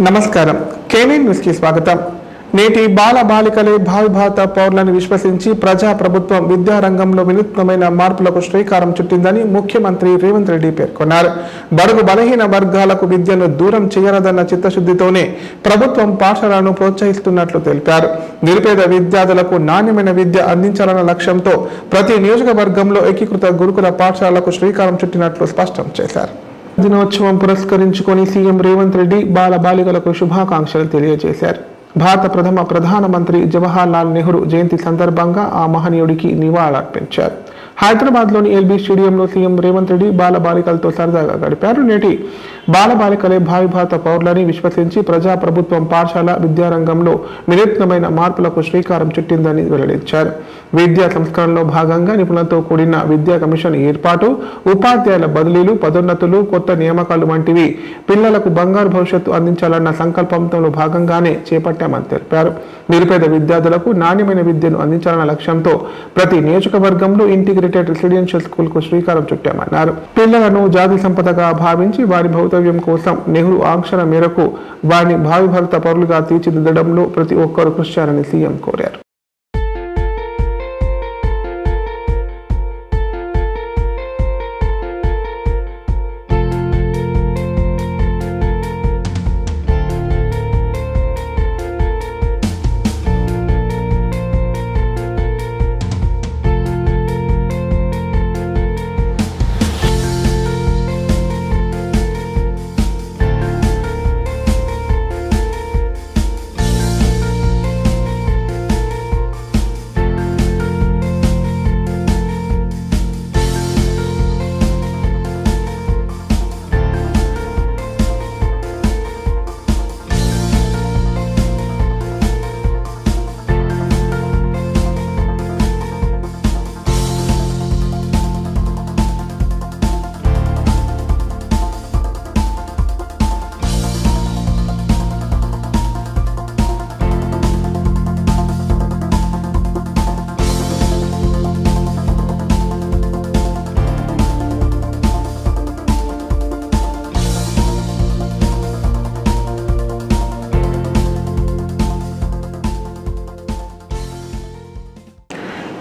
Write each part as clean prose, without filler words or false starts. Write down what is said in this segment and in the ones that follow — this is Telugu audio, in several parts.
నమస్కారం కేవీ న్యూస్ కి స్వాగతం। నేటి బాల బాలికలే భావి భారత పౌరులను విశ్వసించి ప్రజా ప్రభుత్వం విద్యారంగంలో వినూత్నమైన మార్పులకు శ్రీకారం చుట్టిందని ముఖ్యమంత్రి రేవంత్ రెడ్డి పేర్కొన్నారు। బడుగు బలహీన వర్గాలకు విద్యను దూరం చేయరాదన్న చిత్తశుద్ధితోనే ప్రభుత్వం పాఠశాలను ప్రోత్సహిస్తున్నట్లు తెలిపారు। నిరుపేద విద్యార్థులకు నాణ్యమైన విద్య అందించాలన్న లక్ష్యంతో ప్రతి నియోజకవర్గంలో ఏకీకృత గురుకుల పాఠశాలకు శ్రీకారం చుట్టినట్లు స్పష్టం చేశారు। దినోత్సవం పురస్కరించుకొని సీఎం రేవంత్ రెడ్డి బాల బాలికలకు శుభాకాంక్షలు తెలియజేశారు। భారత ప్రథమ ప్రధానమంత్రి జవహర్ లాల్ నెహ్రూ జయంతి సందర్భంగా ఆ మహనీయుడికి నివాళులర్పించారు। హైదరాబాద్లోని ఎల్బీ స్టేడియంలో సీఎం రేవంత్ రెడ్డి బాల బాలికలతో సరదాగా గడిపారు। నేటి బాల బాలికలే భావి భారత పౌరులని విశ్వసించి ప్రజా ప్రభుత్వం పాఠశాల విద్యారంగంలో వినూత్నమైన మార్పులకు శ్రీకారం చుట్టిందని వెల్లడించారు। విద్యా సంస్కరణలో భాగంగా నిపుణులతో కూడిన విద్యా కమిషన్ ఏర్పాటు, ఉపాధ్యాయుల బదిలీలు, పదోన్నతులు, కొత్త నియామకాలు వంటివి పిల్లలకు బంగారు భవిష్యత్తు అందించాలన్న సంకల్పంలో భాగంగానే చేపట్టామని తెలిపారు। నిరుపేద విద్యార్థులకు నాణ్యమైన విద్యను అందించాలన్న లక్ష్యంతో ప్రతి నియోజకవర్గంలో ఇంటిగ్రేటెడ్ రెసిడెన్షియల్ స్కూల్ కు శ్రీకారం చుట్టామన్నారు। పిల్లలను జాతి సంపదగా భావించి వారి భవితవ్యం కోసం నెహ్రూ ఆంక్షల మేరకు వారిని భావి భారత పౌరులుగా తీర్చిదిద్దడంలో ప్రతి ఒక్కరూ కృషి చేయాలని సీఎం కోరారు।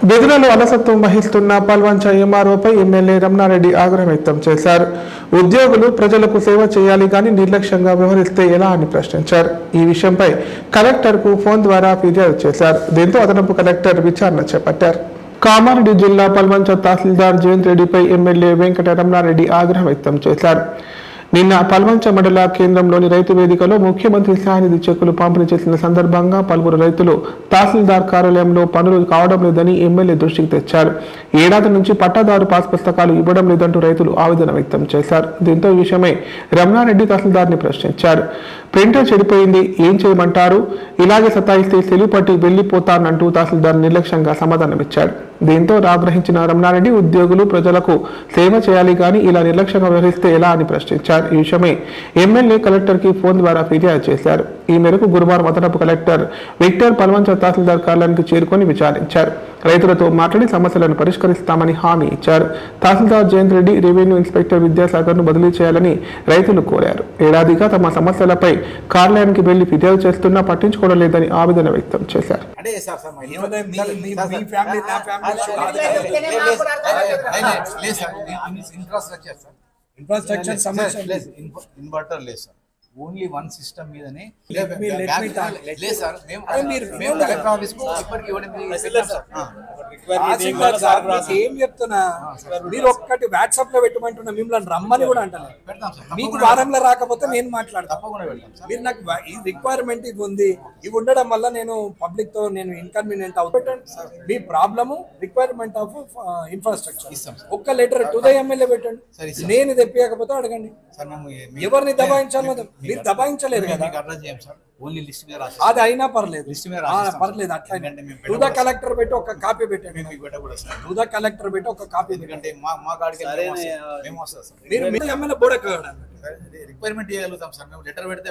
విధులలో అలసత్వం వహిస్తున్న పల్వంచ ఎంఆర్ఓపై ఎమ్మెల్యే రమణారెడ్డి ఆగ్రహం వ్యక్తం చేశారు। ఉద్యోగులు ప్రజలకు సేవ చేయాలి కానీ నిర్లక్ష్యంగా వ్యవహరిస్తే ఎలా అని ప్రశ్నించారు। ఈ విషయంపై కలెక్టర్కు ఫోన్ ద్వారా ఫిర్యాదు చేశారు। దీంతో అదనపు కలెక్టర్ విచారణ చేపట్టారు। కామారెడ్డి జిల్లా పల్వంచ తహసీల్దార్ జయంత్ రెడ్డిపై ఎమ్మెల్యే వెంకట రమణారెడ్డి ఆగ్రహం వ్యక్తం చేశారు। నిన్న పల్వంచ మండల కేంద్రంలోని రైతు వేదికలో ముఖ్యమంత్రి సహాయనిధి చెక్కులు పంపిణీ చేసిన సందర్భంగా పలువురు రైతులు తహసీల్దార్ కార్యాలయంలో పనులు కావడం లేదని ఎమ్మెల్యే దృష్టికి తెచ్చారు। ఏడాది నుంచి పట్టాదారు పాస్ పుస్తకాలు ఇవ్వడం లేదంటూ రైతులు ఆవేదన వ్యక్తం చేశారు। దీంతో ఈ విషయమై రమణారెడ్డి తహసీల్దార్ని ప్రశ్నించారు। ప్రింటర్ చెడిపోయింది, ఏం చేయమంటారు, ఇలాగే సతాయిస్తే సెలవు పట్టి వెళ్లిపోతానంటూ తహసీల్దార్ నిర్లక్ష్యంగా సమాధానమిచ్చాడు। దీంతో ఆగ్రహించిన రమణారెడ్డి ఉద్యోగులు ప్రజలకు సేవ చేయాలి కానీ ఇలా నిర్లక్ష్యంగా వ్యవహరిస్తే ఎలా అని ప్రశ్నించారు। ఈ విషయమై ఎమ్మెల్యే కలెక్టర్ కి ఫోన్ ద్వారా ఫిర్యాదు చేశారు। ఈ మేరకు గురువారం అదనపు కలెక్టర్ విక్టర్ పల్వంచ తహసీల్దార్ కార్యాలయానికి చేరుకొని విచారించారు। రైతులతో మాట్లాడి సమస్యలను పరిష్కరిస్తామని హామీ ఇచ్చారు। తహసీల్దార్ జయంత్ రెడ్డి, రెవెన్యూ ఇన్స్పెక్టర్ విద్యాసాగర్ ను బదిలీ చేయాలని రైతులు కోరారు। ఏడాదిగా తమ సమస్యలపై కార్యాలయానికి వెళ్లి ఫిర్యాదు చేస్తున్నా పట్టించుకోవడం లేదని ఆవేదన వ్యక్తం చేశారు। ఇన్ఫ్రాస్ట్రక్చర్ సమస్య లేదు, ఇన్వర్టర్ లేదు సార్, ఓన్లీ వన్ సిస్టమ్ మీదనే లేదు సార్। మేము కలెక్టర్ ఆఫీస్ కు ఇప్పటికి ఏం చెప్తున్నా, మీరు ఒక్కటి వాట్సాప్ లో పెట్టమంటున్నా, మిమ్మల్ని రమ్మని కూడా అంటాను। మీకు వారంలో రాకపోతే నేను మాట్లాడతాను, తప్పకుండా పెడతాం సార్। మీరు నాకు ఈ రిక్వైర్మెంట్ ఇది ఉంది, ఇవి ఉండడం వల్ల నేను పబ్లిక్ తో నేను ఇన్కన్వీనియంట్ అవుతాను। మీ ప్రాబ్లము రిక్వైర్మెంట్ ఆఫ్ ఇన్ఫ్రాస్ట్రక్చర్ ఒక్క లెటర్ టు ద ఎమ్మెల్యే పెట్టండి, నేను తెప్పియకపోతే అడగండి। ఎవరిని దబాయించాలో మీరు దబాయించలేరు కదా, అది అయినా పర్లేదు, పర్లేదు అట్లా టు ద కలెక్టర్ పెట్టి ఒక కాపీ పెట్టండి, టు ద కలెక్టర్ పెట్టి ఒక కాపీ, ఎందుకంటే మా గాడికి ఎమ్మెల్యే బోడ రిక్వైర్మెంట్ చేయగలుగుతాం సార్, మేము లెటర్ పెడితే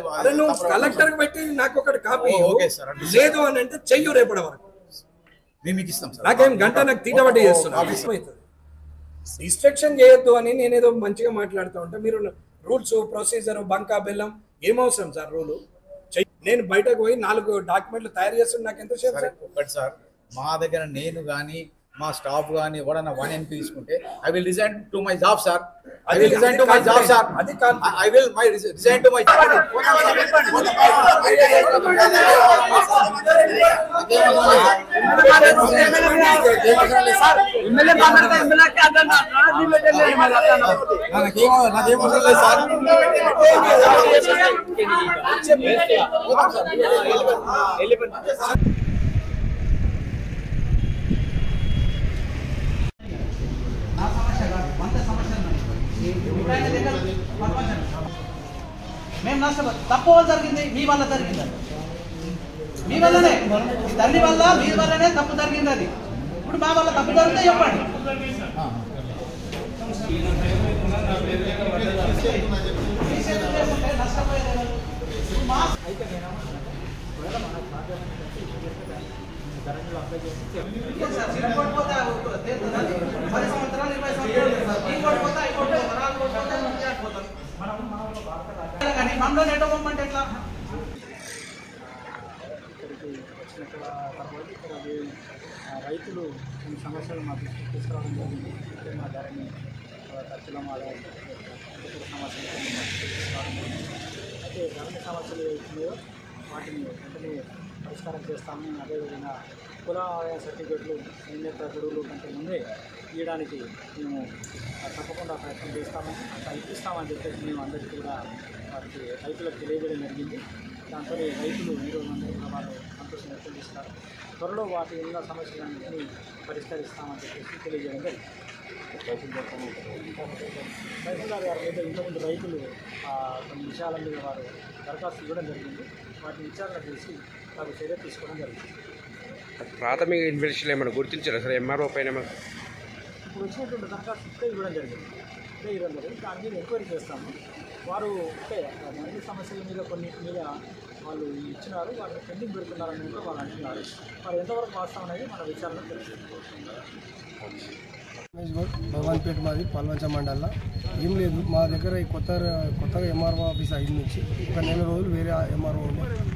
కలెక్టర్ పెట్టి నాకు ఒకటి కాపీ లేదు అని అంటే చెయ్యు రేపటి వరకు మేము మీకు ఇస్తాం సార్। నాకేం గంట నాకు తీటబడి చేస్తున్నా, డిస్ట్రక్షన్ చేయొద్దు అని నేనేదో మంచిగా మాట్లాడుతూ ఉంటా, మీరు రూల్స్ ప్రొసీజర్ బంకా బెల్లం ఏమవసరం సార్, రూలు నేను బయటకు పోయి 4 డాక్యుమెంట్లు తయారు చేస్తున్నా నాకు ఎంత సేపు సార్? ఒకటి సార్, మా దగ్గర నేను కానీ మా స్టాఫ్ కానీ ఎవడన్నా 1 MP తీసుకుంటే I will resign to my job sir. I will resign to my job sir. I will resign to my job. మేము నష్టపోతాం. తప్పు వల్ల జరిగింది, మీ వల్ల జరిగింది. మీ వల్లనే, తల్లి వల్ల మీ వల్లనే తప్పు జరిగింది. అది ఇప్పుడు మా వల్ల తప్పు జరిగితే చెప్పండి. మనలో నెట్టు పంపండి ఎట్లా? రైతులు కొన్ని సమస్యలు మా దృష్టికి తీసుకురావడం జరిగింది. ముఖ్యంగా ధరని ఖర్చుల సమస్యలు తీసుకురావడం జరిగింది. అయితే ధరని సమస్యలు ఏవైతున్నాయో వాటిని వెంటనే పరిష్కారం చేస్తాము. అదేవిధంగా కుల ఆదాయ సర్టిఫికెట్లు నిర్ణీత గడువులు కంటే ముందే ఇవ్వడానికి మేము తప్పకుండా ప్రయత్నం చేస్తామని, అట్లా ఇప్పిస్తామని చెప్పేసి మేము అందరికీ కూడా వారికి రైతులకు తెలియజేయడం జరిగింది. దాంతో రైతులు ఈరోజు అందరూ కూడా వారు సంతోషం వ్యక్తం చేస్తారు. త్వరలో వాటి ఉన్న సమస్యలన్నింటినీ పరిష్కరిస్తామని చెప్పేసి తెలియజేయడం జరిగింది. తహసీల్దార్ గారి మీద ఇంతకుముందు రైతులు కొన్ని విషయాల మీద వారు దరఖాస్తు ఇవ్వడం జరిగింది. వాటిని విచారణ చేసి వారు చర్య తీసుకోవడం జరిగింది. ప్రాథమిక ఇన్వెస్టిగేషన్ ఏమైనా గుర్తించారా సార్? ఎంఆర్ఓ పైన ఇప్పుడు వచ్చినటువంటి దరఖాస్తు ఇవ్వడం జరిగింది. దాని మీద ఎంక్వైరీ చేస్తాము. వారు మంది సమస్యల మీద కొన్నింటి మీద వాళ్ళు ఇచ్చినారు, వాటిని పెండింగ్ పెడుతున్నారని వాళ్ళు అంటున్నారు. మరి ఎంతవరకు వాస్తవం అనేది మన విచారణ తెలుసుకుంటున్నారు. భగవాన్పేట మాది పల్వంచ మండలంలో ఏం లేదు. మా దగ్గర కొత్తగా ఎంఆర్ఓ ఆఫీస్ అయిన నుంచి ఒక నెల రోజులు వేరే ఎంఆర్ఓ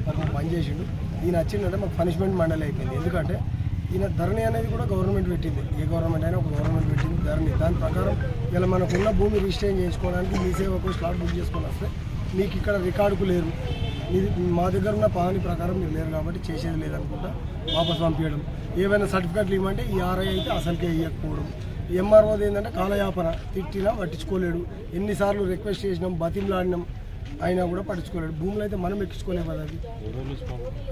మాకు పనిచేసిండు. ఈయన వచ్చిందంటే మాకు పనిష్మెంట్ మండలి అయిపోయింది. ఎందుకంటే ఈయన ధరణి అనేది కూడా గవర్నమెంట్ పెట్టింది. ఏ గవర్నమెంట్ అయినా ఒక గవర్నమెంట్ పెట్టింది ధరణి. దాని ప్రకారం ఇలా మనకున్న భూమి రిజిస్టర్ చేయించుకోవడానికి మీ సేవకు స్లాట్ బుక్ చేసుకొని వస్తే మీకు ఇక్కడ రికార్డుకు లేరు, ఇది మా దగ్గర ఉన్న పాని ప్రకారం మీరు లేరు కాబట్టి చేసేది లేదనుకుంటా వాపస్ పంపించడం. ఏవైనా సర్టిఫికెట్లు ఇవ్వమంటే ఈ ఆర్ఐ అయితే అసలుకే ఇవ్వకపోవడం. ఎంఆర్ఓది ఏంటంటే కాలయాపన, తిట్టినా పట్టించుకోలేడు. ఎన్నిసార్లు రిక్వెస్ట్ చేసినాం, బతిమలాడినాం, అయినా కూడా పట్టించుకోలేడు. భూములు అయితే మనం ఎక్కించుకోలేము కదా. అది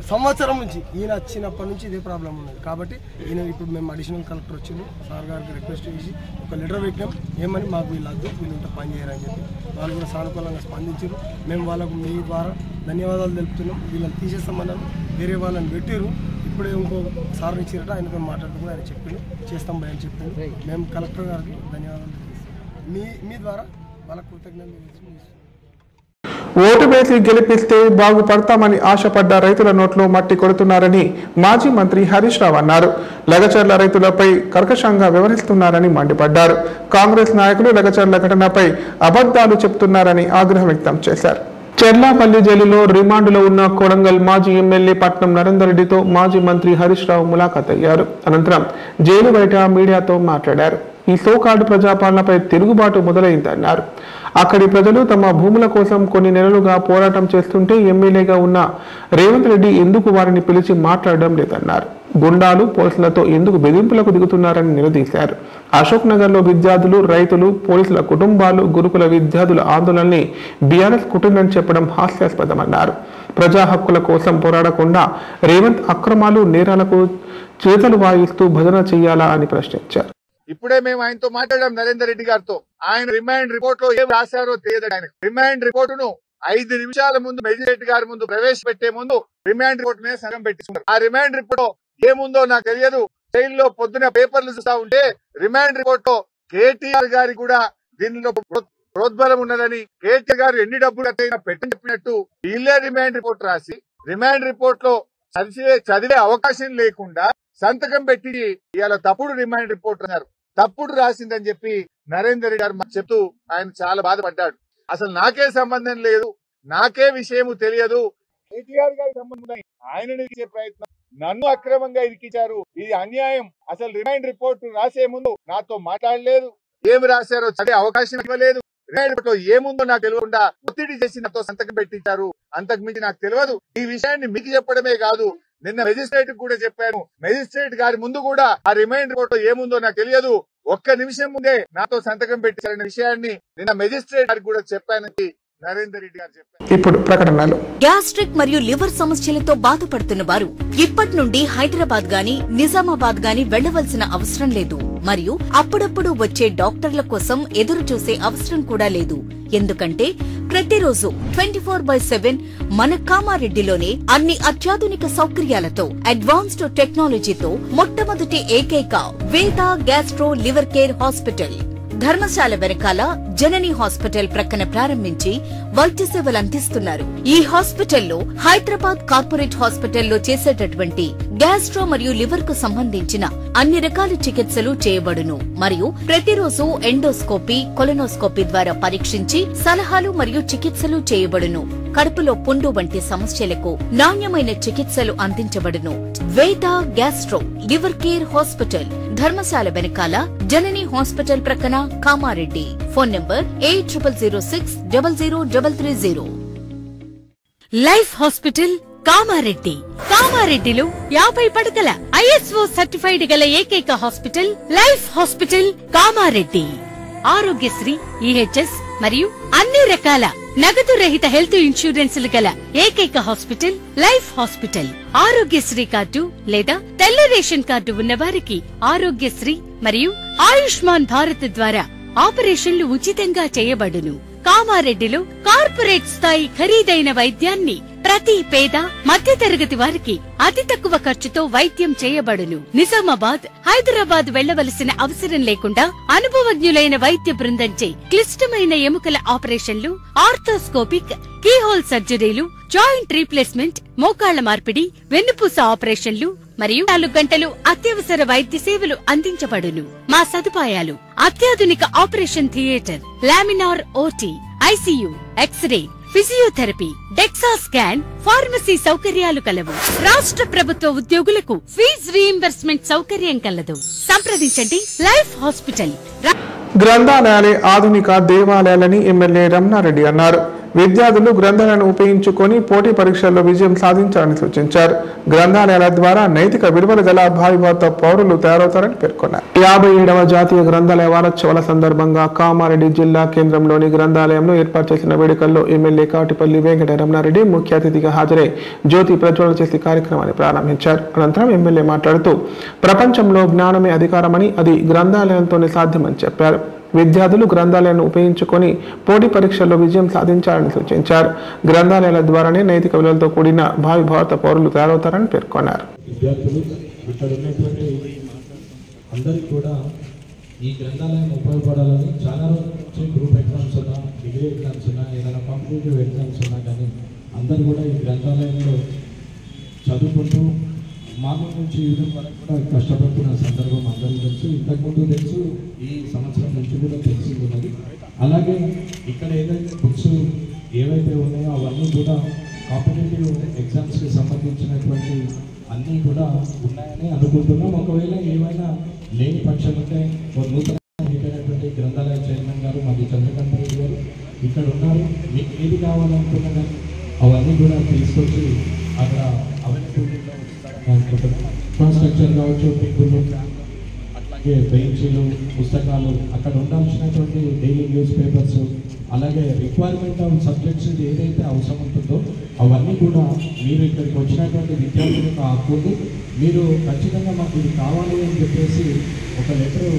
సంవత్సరం నుంచి ఈయన వచ్చినప్పటి నుంచి ఇదే ప్రాబ్లం ఉన్నది. కాబట్టి ఈయన ఇప్పుడు మేము అడిషనల్ కలెక్టర్ వచ్చింది, సార్ గారికి రిక్వెస్ట్ చేసి ఒక లెటర్ పెట్టినాం. ఏమని మాకు వీళ్ళొద్దు, వీళ్ళుంటే పని చేయరని చెప్పి వాళ్ళు కూడా సానుకూలంగా స్పందించారు. మేము వాళ్ళకు మీ ద్వారా ధన్యవాదాలు తెలుపుతున్నాం. వీళ్ళని తీసేస్తామన్నారు, వేరే వాళ్ళని పెట్టారు. ఇప్పుడే ఇంకో సార్ని ఇచ్చినట్టు ఆయనతో మాట్లాడుతున్నా, ఆయన చెప్పిండు చేస్తాం భయ అని చెప్పిండు. మేము కలెక్టర్ గారికి ధన్యవాదాలు తెలుపుతున్నాం. మీ ద్వారా వాళ్ళ కృతజ్ఞతలు. ఓటు వేసి గెలిపిస్తే బాగుపడతామని ఆశపడ్డ రైతుల నోట్లో మట్టి కొడుతున్నారని మాజీ మంత్రి హరీష్ రావు అన్నారు. లగచర్ల రైతులపై కర్కశంగా వ్యవహరిస్తున్నారని మండిపడ్డారు. కాంగ్రెస్ నాయకులు లగచర్ల ఘటనపై అబద్ధాలు చెబుతున్నారని ఆగ్రహం వ్యక్తం చేశారు. చెర్లాపల్లి జైలులో రిమాండ్లో ఉన్న కొడంగల్ మాజీ ఎమ్మెల్యే పట్నం నరేందర్ రెడ్డితో మాజీ మంత్రి హరీష్ రావు ములాఖాత్ అయ్యారు. అనంతరం జైలు బయట మీడియాతో మాట్లాడారు. ఈ సోకాల్డ్ ప్రజాపాలనపై తిరుగుబాటు మొదలైందన్నారు. అక్కడి ప్రజలు తమ భూముల కోసం కొన్ని నెలలుగా పోరాటం చేస్తుంటే ఎమ్మెల్యేగా ఉన్న రేవంత్ రెడ్డి ఎందుకు వారిని పిలిచి మాట్లాడడం లేదన్నారు. గుండాలు పోలీసులతో ఎందుకు బెదింపులకు దిగుతున్నారని నిలదీశారు. అశోక్ నగర్ లో విద్యార్థులు, రైతులు, పోలీసుల కుటుంబాలు, గురుకుల విద్యార్థుల ఆందోళనని బీఆర్ఎస్ కుటుంబం చెప్పడం హాస్యాస్పదమన్నారు. ప్రజా హక్కుల కోసం పోరాడకుండా రేవంత్ అక్రమాలు, నేరాలకు చేతులు వాయిస్తూ భజన చెయ్యాలా అని ప్రశ్నించారు. ఇప్పుడే మేము ఆయనతో మాట్లాడాం, నరేందర్ రెడ్డి గారితో. ఆయన రిమాండ్ రిపోర్ట్ లో ఏం రాశారో తెలియదు. ఆయన రిమాండ్ రిపోర్ట్ ను 5 నిమిషాల ముందు మెజిస్ట్రేట్ గారి ముందు ప్రవేశపెట్టే ముందు రిమాండ్ రిపోర్ట్ మీద సగం పెట్టించుకున్నారు. ఆ రిమాండ్ రిపోర్ట్ లో ఏముందో నాకు తెలియదు. జైల్లో పొద్దున పేపర్లు చూస్తా ఉంటే రిమాండ్ రిపోర్ట్ లో కేటీఆర్ గారి కూడా దీనిలో ప్రోద్బలం ఉన్నదని, కేటీఆర్ గారు ఎన్ని డబ్బులు పెట్టని చెప్పినట్టు వీళ్ళే రిమాండ్ రిపోర్ట్ రాసి రిమాండ్ రిపోర్ట్ లో చదివే అవకాశం లేకుండా సంతకం పెట్టి ఇవాళ తప్పుడు రిమాండ్ రిపోర్ట్ అన్నారు. తప్పుడు రాసిందని చెప్పి నరేందర్ రెడ్డి గారు చెప్తూ ఆయన చాలా బాధపడ్డాడు. అసలు నాకే సంబంధం లేదు, నాకే విషయము తెలియదు, కేటీఆర్ గారికి సంబంధం ఆయనని ఇచ్చే ప్రయత్నం, నన్ను అక్రమంగా ఇరికించారు, ఇది అన్యాయం. అసలు రిమైండ్ రిపోర్ట్ రాసే ముందు నాతో మాట్లాడలేదు, ఏమి రాశారో చదివే అవకాశం ఇవ్వలేదు. రిమైండ్ రిపోర్ట్ ఏముందో నాకు తెలియకుండా ఒత్తిడి చేసి నాతో సంతకం పెట్టించారు. అంతకు మించి నాకు తెలియదు. ఈ విషయాన్ని మీకు చెప్పడమే కాదు, నిన్న మెజిస్ట్రేట్ కూడా చెప్పాను. మెజిస్ట్రేట్ గారి ముందు కూడా ఆ రిమైండ్ రిపోర్ట్ ఏముందో నాకు తెలియదు, ఒక్క నిమిషం ముందే నాతో సంతకం పెట్టారనే విషయాన్ని నిన్న మెజిస్ట్రేట్ గారికి కూడా చెప్పానని నరేందర్ రెడ్డి గారు చెప్పారు. ఇప్పుడు ప్రకటనలు. గ్యాస్ట్రిక్ మరియు లివర్ సమస్యలతో బాధపడుతున్న వారు ఇప్పటి నుండి హైదరాబాద్ గాని నిజామాబాద్ గాని వెళ్లవలసిన అవసరం లేదు. మరియు అప్పుడప్పుడు వచ్చే డాక్టర్ల కోసం ఎదురు చూసే అవసరం కూడా లేదు. ఎందుకంటే ప్రతిరోజు 24/7 మన కామారెడ్డిలోనే అన్ని అత్యాధునిక సౌకర్యాలతో అడ్వాన్స్డ్ టెక్నాలజీతో మొట్టమొదటి ఏకైక వేద gastro liver care hospital Dharamshala వెనకాల జనని హాస్పిటల్ ప్రక్కన ప్రారంభించి వైద్య సేవలు అందిస్తున్నారు. ఈ హాస్పిటల్లో హైదరాబాద్ కార్పొరేట్ హాస్పిటల్లో చేసేటటువంటి గ్యాస్ట్రో మరియు లివర్ కు సంబంధించిన అన్ని రకాల చికిత్సలు చేయబడును. మరియు ప్రతిరోజు ఎండోస్కోపీ, కొలనోస్కోపీ ద్వారా పరీక్షించి సలహాలు మరియు చికిత్సలు చేయబడును. కడుపులో పుండు వంటి సమస్యలకు నాణ్యమైన చికిత్సలు అందించబడును. వేద gastro liver care hospital Dharamshala వెనకాల జనని హాస్పిటల్ ప్రక్కన Kamareddy. Phone number 8006000330. Life hospital Kamareddy. కామారెడ్డిలో 50 పడకల ISO సర్టిఫైడ్ గల ఏకైక hospital life hospital Kamareddy. Aarogyasri, EHS మరియు అన్ని రకాల నగదు రహిత హెల్త్ ఇన్సూరెన్సులు గల ఏకైక hospital life hospital. Aarogyasri card లేదా తెల్ల రేషన్ కార్డు ఉన్నవారికి ఆరోగ్యశ్రీ మరియు ఆయుష్మాన్ భారత్ ద్వారా ఆపరేషన్లు ఉచితంగా చేయబడును. కామారెడ్డిలో కార్పొరేట్ స్థాయి ఖరీదైన వైద్యాన్ని ప్రతి పేద మధ్యతరగతి వారికి అతి తక్కువ ఖర్చుతో వైద్యం చేయబడును. నిజామాబాద్, హైదరాబాద్ వెళ్లవలసిన అవసరం లేకుండా అనుభవజ్ఞులైన వైద్య బృందంచే క్లిష్టమైన ఎముకల ఆపరేషన్లు, ఆర్థోస్కోపిక్, కీహోల్ సర్జరీలు, జాయింట్ రీప్లేస్మెంట్, మోకాళ్ల మార్పిడి, వెన్నుపూస ఆపరేషన్లు మరియు 4 గంటలు అత్యవసర వైద్య సేవలు అందించబడును. మా సదుపాయాలు: అత్యాధునిక operation theatre, laminar OT, ICU, x ray, physiotherapy, DEXA scan, pharmacy సౌకర్యాలు కలవు. రాష్ట్ర ప్రభుత్వ ఉద్యోగులకు ఫీజు రీయింబర్స్మెంట్ సౌకర్యం కలదు. సంప్రదించండి లైఫ్ హాస్పిటల్. గ్రంథాలయాలే ఆధునిక దేవాలయాలని ఎమ్మెల్యే రమణారెడ్డి అన్నారు. విద్యార్థులు గ్రంథాలను ఉపయోగించుకొని పోటీ పరీక్షల్లో విజయం సాధించాలని సూచించారు. గ్రంథాలయాల ద్వారా నైతిక విలువలు గల భావిభారత పౌరులు తయారవుతారని పేర్కొన్నారు. 57వ జాతీయ గ్రంథాలయ వారోత్సవాల సందర్భంగా కామారెడ్డి జిల్లా కేంద్రంలోని గ్రంథాలయంలో ఏర్పాటు చేసిన వేడుకల్లో ఎమ్మెల్యే కాటిపల్లి వెంకట రమణారెడ్డి ముఖ్య అతిథిగా హాజరై జ్యోతి ప్రజ్వలన చేసి కార్యక్రమాన్ని ప్రారంభించారు. అనంతరం ఎమ్మెల్యే మాట్లాడుతూ ప్రపంచంలో జ్ఞానమే అధికారమని, అది గ్రంథాలయంతోనే సాధ్యమని చెప్పారు. విద్యార్థులు గ్రంథాలయాన్ని ఉపయోగించుకొని పోటీ పరీక్షల్లో విజయం సాధించాలని సూచించారు. గ్రంథాలయాల ద్వారానే నైతిక విలువలతో కూడిన భావి భారత పౌరులు తయారవుతారని పేర్కొన్నారు. విద్యార్థులు ఇక్కడ ఉన్నటువంటి అందరికీ కూడా ఈ గ్రంథాలయం ఉపయోగపడాలని చాలా రోజుల నుంచి గ్రూప్ ఎగ్జామ్స్ ఉన్నా, డిగ్రీ ఎగ్జామ్స్ ఉన్నా, ఏదైనా కాంపిటేటివ్ ఎగ్జామ్స్ ఉన్నా కానీ అందరూ కూడా ఈ గ్రంథాలయంలో చదువుకుంటూ మార్నింగ్ నుంచి ఈవినింగ్ వరకు కూడా కష్టపడుతున్న సందర్భం అందరికీ తెలుసు. ఇంతకుముందు తెలుసు, ఈ సంవత్సరం నుంచి కూడా తెలిసి ఉన్నది. అలాగే ఇక్కడ ఏదైతే బుక్స్ ఏవైతే ఉన్నాయో అవన్నీ కూడా కాంపిటేటివ్ ఎగ్జామ్స్కి సంబంధించినటువంటి అన్నీ కూడా ఉన్నాయని అనుకుంటున్నాం. ఒకవేళ ఏమైనా లేని పక్షం ఉంటే నూతనంగా ఎన్నికైనటువంటి గ్రంథాలయ చైర్మన్ గారు మరి చంద్రకాంత్ రెడ్డి గారు ఇక్కడ ఉన్నారు. మీకు ఏది కావాలనుకున్నా కానీ అవన్నీ కూడా తీసుకొచ్చి అక్కడ అవైలబిలిటీలో అనుకుంటున్నాం. ఇన్ఫ్రాస్ట్రక్చర్ కావచ్చు, టేబుల్, అట్లాగే బెంచీలు, పుస్తకాలు, అక్కడ ఉండాల్సినటువంటి డైలీ న్యూస్ పేపర్స్, అలాగే రిక్వైర్మెంట్ ఆఫ్ సబ్జెక్ట్స్ ఏదైతే అవసరం ఉంటుందో అవన్నీ కూడా మీరు ఇక్కడికి వచ్చినటువంటి విద్యార్థులకు ఆకుండా మీరు ఖచ్చితంగా మాకు ఇది కావాలి అని చెప్పేసి ఒక లెటర్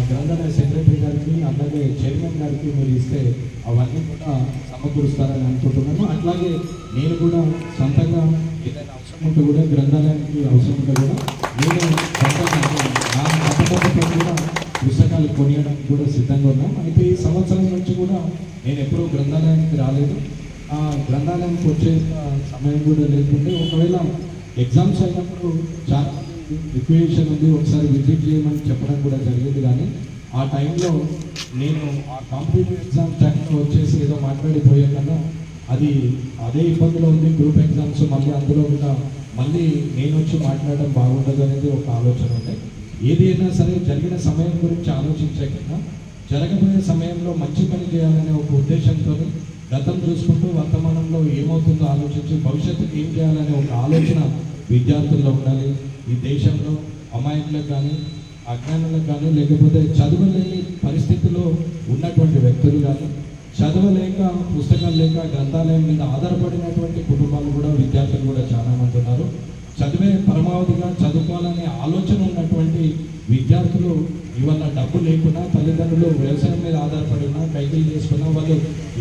గ్రంథాలయ సెక్రటరీ గారికి అలాగే చైర్మన్ గారికి మీరు ఇస్తే అవన్నీ కూడా సమకూరుస్తారని అనుకుంటున్నాను. అట్లాగే నేను కూడా సొంతంగా ఏదైనా అవసరం ఉంటే కూడా గ్రంథాలయానికి అవసరం ఉంటే కూడా నేను సొంతంగా నా మతపద్ధతితో కూడా పుస్తకాలు కొనియడానికి కూడా సిద్ధంగా ఉన్నాం. అయితే ఈ సంవత్సరం నుంచి కూడా నేను ఎప్పుడూ గ్రంథాలయానికి రాలేదు. గ్రంథాలయానికి వచ్చే సమయం కూడా లేకుంటే ఒకవేళ ఎగ్జామ్స్ అయినప్పుడు చాలా రిక్వెషన్ ఉంది, ఒకసారి విజిట్ చేయమని చెప్పడం కూడా జరిగింది. కానీ ఆ టైంలో నేను ఆ కాంపిటేటివ్ ఎగ్జామ్ టైంలో వచ్చేసి ఏదో మాట్లాడిపోయే కన్నా అది అదే ఇబ్బందిలో ఉంది. గ్రూప్ ఎగ్జామ్స్ మళ్ళీ అందులో కూడా మళ్ళీ నేను వచ్చి మాట్లాడడం బాగుండదు అనేది ఒక ఆలోచన ఉంది. ఏది అయినా సరే జరిగిన సమయం గురించి ఆలోచించే కన్నా జరగబోయే సమయంలో మంచి పని చేయాలనే ఒక ఉద్దేశంతో గతం చూసుకుంటూ వర్తమానంలో ఏమవుతుందో ఆలోచించి భవిష్యత్తుకి ఏం చేయాలనే ఒక ఆలోచన విద్యార్థుల్లో ఉండాలి. ఈ దేశంలో అమాయకులకు కానీ అజ్ఞానులకు కానీ లేకపోతే చదవలేని పరిస్థితిలో ఉన్నటువంటి వ్యక్తులు కానీ చదవలేక పుస్తకాలు లేక గ్రంథాలయం మీద ఆధారపడినటువంటి కుటుంబాలు కూడా విద్యార్థులు కూడా చాలామంది ఉన్నారు. చదివే పరమావధిగా చదువుకోవాలనే ఆలోచన ఉన్నటువంటి విద్యార్థులు ఇవాళ డబ్బు లేకున్నా తల్లిదండ్రులు వ్యవసాయం మీద ఆధారపడినా కైకిలు చేసుకున్నా వాళ్ళు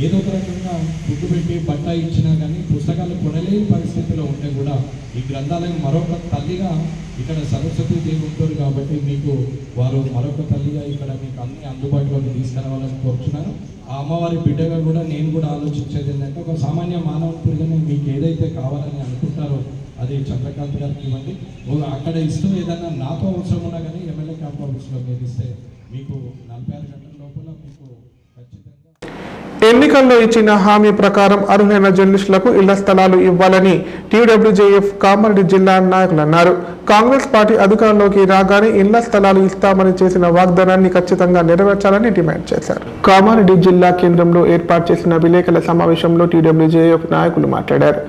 ఏదో ఒక రకంగా ఫుడ్ పెట్టి బట్ట ఇచ్చినా కానీ పుస్తకాలు కొనలేని పరిస్థితిలో ఉంటే కూడా ఈ గ్రంథాలయం మరొక తల్లిగా ఇక్కడ సరస్వతీ దేవి ఉంటారు కాబట్టి మీకు వారు మరొక తల్లిగా ఇక్కడ మీకు అన్ని అందుబాటులోకి తీసుకురావాలని కోరుచున్నాను. ఆ అమ్మవారి బిడ్డగా కూడా నేను కూడా ఆలోచించేది ఏంటంటే ఒక సామాన్య మానవుడిగానే మీకు ఏదైతే కావాలని అనుకుంటారో అది చంద్రకాంత్ గారికి ఇవ్వండి. అక్కడ ఇస్తూ ఏదన్నా నాతో అవసరం ఉన్నా కానీ ఎమ్మెల్యే క్యాంప్ ఆఫీస్లో మీరు ఇస్తే మీకు 46 గంటల లోపల మీకు ఖచ్చితంగా ఎన్నికల్లో ఇచ్చిన హామీ ప్రకారం అర్హులైన జర్నలిస్టులకు ఇళ్ల స్థలాలు ఇవ్వాలని టీడబ్ల్యూజేఎఫ్ కామారెడ్డి జిల్లా నాయకులు అన్నారు. కాంగ్రెస్ పార్టీ అధికారంలోకి రాగానే ఇళ్ల స్థలాలు ఇస్తామని చేసిన వాగ్దానాన్ని ఖచ్చితంగా నెరవేర్చాలని డిమాండ్ చేశారు. కామారెడ్డి జిల్లా కేంద్రంలో ఏర్పాటు చేసిన విలేకరుల సమావేశంలో టీడబ్ల్యూజేఎఫ్ నాయకులు మాట్లాడారు.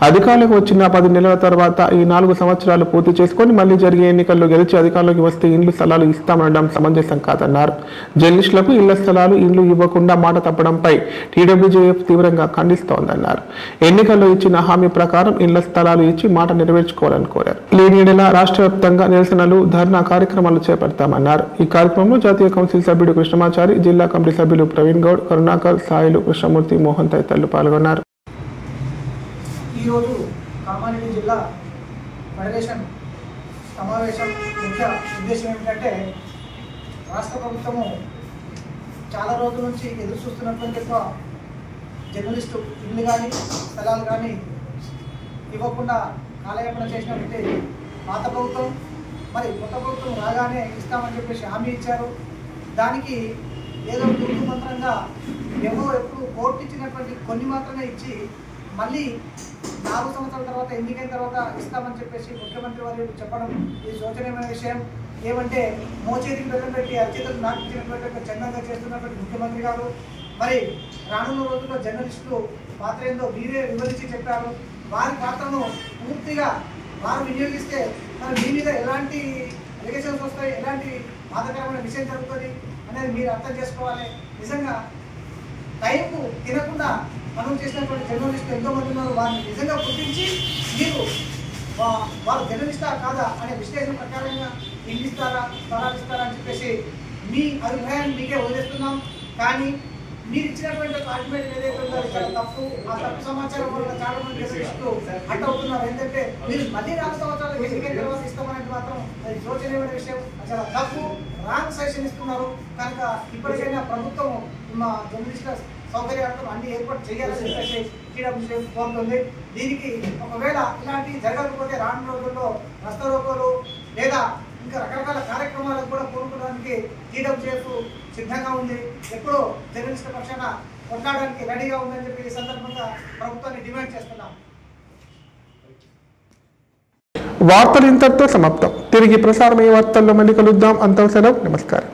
అధికారంలోకి వచ్చిన 10 నెలల తర్వాత ఈ 4 సంవత్సరాలు పూర్తి చేసుకుని మళ్లీ జరిగే ఎన్నికల్లో గెలిచి అధికారంలోకి వస్తే ఇండ్లు స్థలాలు ఇస్తామనడం సమంజసం కాదన్నారు. జర్నలిస్టులకు ఇళ్ల స్థలాలు ఇండ్లు ఇవ్వకుండా మాట తప్పడంపై టీడబ్ల్యూజేఎఫ్ తీవ్రంగా ఖండిస్తోందన్నారు. ఎన్నికల్లో ఇచ్చిన హామీ ప్రకారం ఇళ్ల స్థలాలు ఇచ్చి మాట నెరవేర్చుకోవాలని కోరారు. లేని ఏడల రాష్ట్ర వ్యాప్తంగా నిరసనలు ధర్నా కార్యక్రమాలు చేపడతామన్నారు. ఈ కార్యక్రమంలో జాతీయ కౌన్సిల్ సభ్యుడు కృష్ణమాచారి, జిల్లా కమిటీ సభ్యులు ప్రవీణ్ గౌడ్, కరుణాకర్, సాయిలు, కృష్ణమూర్తి, మోహన్ తదితరులు పాల్గొన్నారు. ఈరోజు కామారెడ్డి జిల్లా ఫెడరేషన్ సమావేశం ముఖ్య ఉద్దేశం ఏమిటంటే రాష్ట్ర ప్రభుత్వము చాలా రోజుల నుంచి ఎదురు చూస్తున్నటువంటి జర్నలిస్టు ఇల్లు కానీ స్థలాలు కానీ ఇవ్వకుండా కాలయాపన చేసినటువంటి పాత ప్రభుత్వం మరి కొత్త ప్రభుత్వం రాగానే ఇస్తామని చెప్పేసి హామీ ఇచ్చారు. దానికి ఏదో తూర్పు మంత్రంగా ఎప్పుడు కోర్టు ఇచ్చినటువంటి కొన్ని మాత్రమే ఇచ్చి మళ్ళీ 4 సంవత్సరాల తర్వాత ఎన్నికైన తర్వాత ఇస్తామని చెప్పేసి ముఖ్యమంత్రి వారు చెప్పడం ఇది శోచనీయమైన విషయం. ఏమంటే మోచేతికి బెల్లం పెట్టి అర్చేతలు నాటించినటువంటి చందంగా చేస్తున్నటువంటి ముఖ్యమంత్రి గారు మరి రానున్న రోజుల్లో జర్నలిస్టులు పాత్ర ఏందో వీరే వివరించి చెప్పారు. వారి పాత్రను పూర్తిగా వారు వినియోగిస్తే మరి మీ మీద ఎలాంటి అలిగేషన్స్ వస్తాయి, ఎలాంటి బాధాకరమైన విషయం జరుగుతుంది అనేది మీరు అర్థం చేసుకోవాలి. నిజంగా టైంకు తినకుండా మనం చేసినటువంటి జర్నలిస్టులు ఎంతోమంది ఉన్నారు. వారిని నిజంగా గుర్తించి మీరు వారు జర్నలిస్టా కాదా అనే విశ్లేషణ ప్రకారంగా ఇల్లు ఇస్తారా స్థలాలు ఇస్తారా అని చెప్పేసి మీ అభిప్రాయాన్ని మీకే వదిలేస్తున్నాం. కానీ మీరు ఇచ్చినటువంటి ఆర్గ్యుమెంట్ ఏదైతే ఉందో చాలా తప్పు. ఆ తప్పు సమాచారం వల్ల చాలా మంది జర్నలిస్టులు అడ్డు అవుతున్నారు. ఏంటంటే మీరు మళ్ళీ 4 సంవత్సరాలు ఎన్నికైన తర్వాత ఇస్తామనేది మాత్రం అది శోచనీయమైన విషయం. చాలా తప్పు, రాంగ్ సజెషన్ ఇస్తున్నారు. కనుక ఇప్పటికైనా ప్రభుత్వం మా జర్నలిస్టుల సౌకర్యార్థం అన్ని ఏర్పాటు చేయాలని చెప్పేసి టీడబ్ల్యూజేఎఫ్ కోరుతుంది. దీనికి ఒకవేళ ఇలాంటి జరగకపోతే రానున్న రోజుల్లో రస్తా రోకోలు లేదా ఇంకా రకరకాల కార్యక్రమాలకు కూడా కోరుకోవడానికి టీడబ్ల్యూజేఎఫ్ సిద్ధంగా ఉంది. ఎప్పుడో జర్నలిస్టుల పక్షాన కొట్లాడడానికి రెడీగా ఉందని చెప్పి ఈ సందర్భంగా ప్రభుత్వాన్ని డిమాండ్ చేస్తున్నాం. వార్తలు ఇంతటితో సమాప్తం. తిరిగి ప్రసారమయ్యే వార్తల్లో మళ్ళీ కలుద్దాం. అంతా సెలవు. నమస్కారం.